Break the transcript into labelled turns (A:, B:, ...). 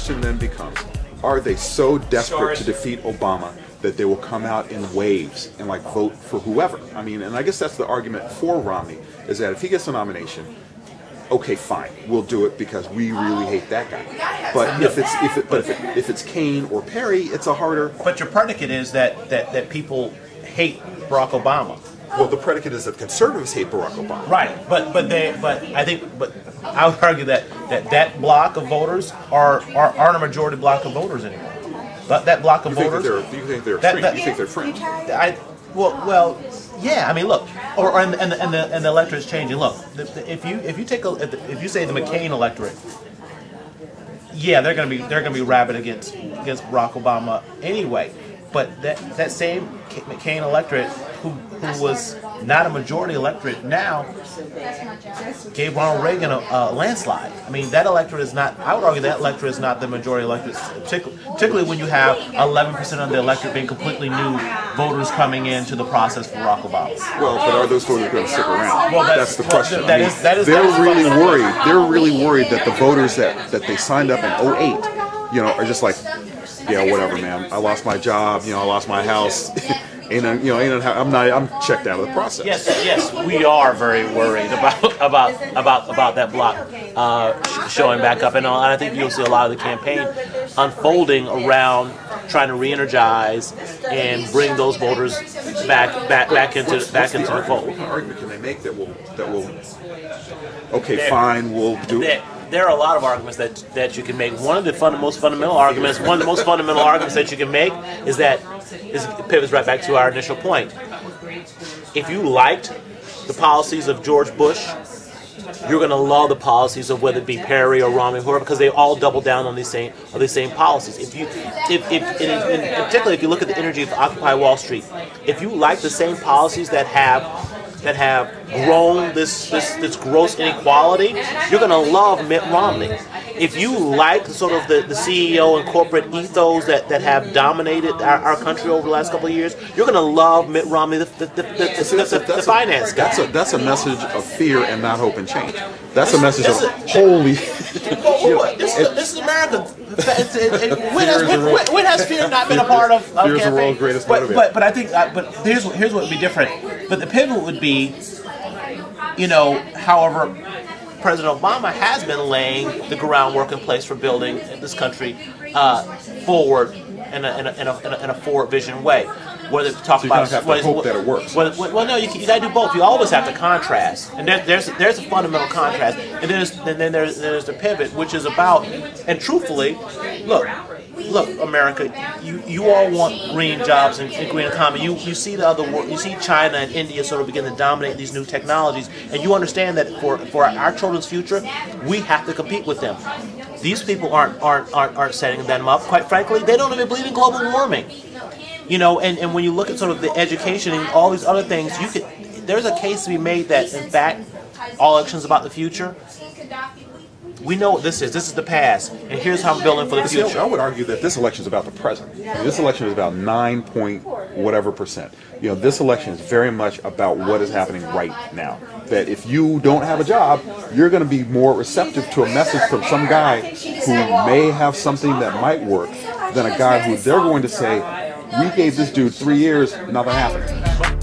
A: question then becomes, are they so desperate to defeat Obama that they will come out in waves and like vote for whoever? I mean, and I guess that's the argument for Romney, is that if he gets the nomination, okay, fine, we'll do it because we really hate that guy. But if it's Kane or Perry, it's a harder.
B: But your predicate is that people hate Barack Obama.
A: Well, the predicate is that conservatives hate Barack Obama.
B: Right, but I would argue that block of voters aren't a majority block of voters anymore. That block of voters.
A: You think they're extreme? You think they're fringe?
B: Well, yeah. I mean, look, and the electorate is changing. Look, if you say the McCain electorate, yeah, they're gonna be rabid against Barack Obama anyway. But that same McCain electorate, who was not a majority electorate now, gave Ronald Reagan a landslide. I mean, that electorate is not, I would argue that electorate is not the majority electorate, particularly when you have 11% of the electorate being completely new voters coming into the process for Barack Obama.
A: Well, but are those voters going to stick around?
B: Well,
A: that's the question. They're really worried. They're really worried that the voters that they signed up in 08, are just like, yeah, whatever, man. I lost my job. I lost my house. I'm checked out of the process.
B: Yes, we are very worried about that block showing back up, and I think you'll see a lot of the campaign unfolding around trying to re-energize and bring those voters back into the fold.
A: What argument can they make that will? Okay, fine, we'll do it.
B: There are a lot of arguments that you can make. One of the most fundamental arguments that you can make is it pivots right back to our initial point. If you liked the policies of George Bush, you're going to love the policies of whether it be Perry or Romney, whoever, because they all double down on these same policies. Particularly if you look at the energy of Occupy Wall Street, if you like the same policies that have grown this gross inequality, you're going to love Mitt Romney. If you like sort of the CEO and corporate ethos that have dominated our country over the last couple of years, you're going to love Mitt Romney, the finance guy.
A: That's a message of fear and not hope and change. That's a message of holy.
B: This is America. When has fear not been a part of
A: fear is the world's greatest motivator.
B: But I think here's what would be different. But the pivot would be, however, President Obama has been laying the groundwork in place for building this country forward in a forward vision way. Whether talk
A: so you about have to hope that it works.
B: Well, no, you got to do both. You always have to contrast, and there's a fundamental contrast, and then there's the pivot, which is about, and truthfully, look, America, you all want green jobs and green economy. You see the other world, you see China and India sort of begin to dominate these new technologies, and you understand that for our children's future, we have to compete with them. These people aren't setting them up. Quite frankly, they don't even believe in global warming. And when you look at sort of the education and all these other things, there's a case to be made that, in fact, all elections about the future. We know what this is. This is the past, and here's how I'm building for the future.
A: I would argue that this election is about the present. This election is about 9-point-whatever%. This election is very much about what is happening right now. That if you don't have a job, you're going to be more receptive to a message from some guy who may have something that might work than a guy who they're going to say, we gave this dude 3 years, nothing happened.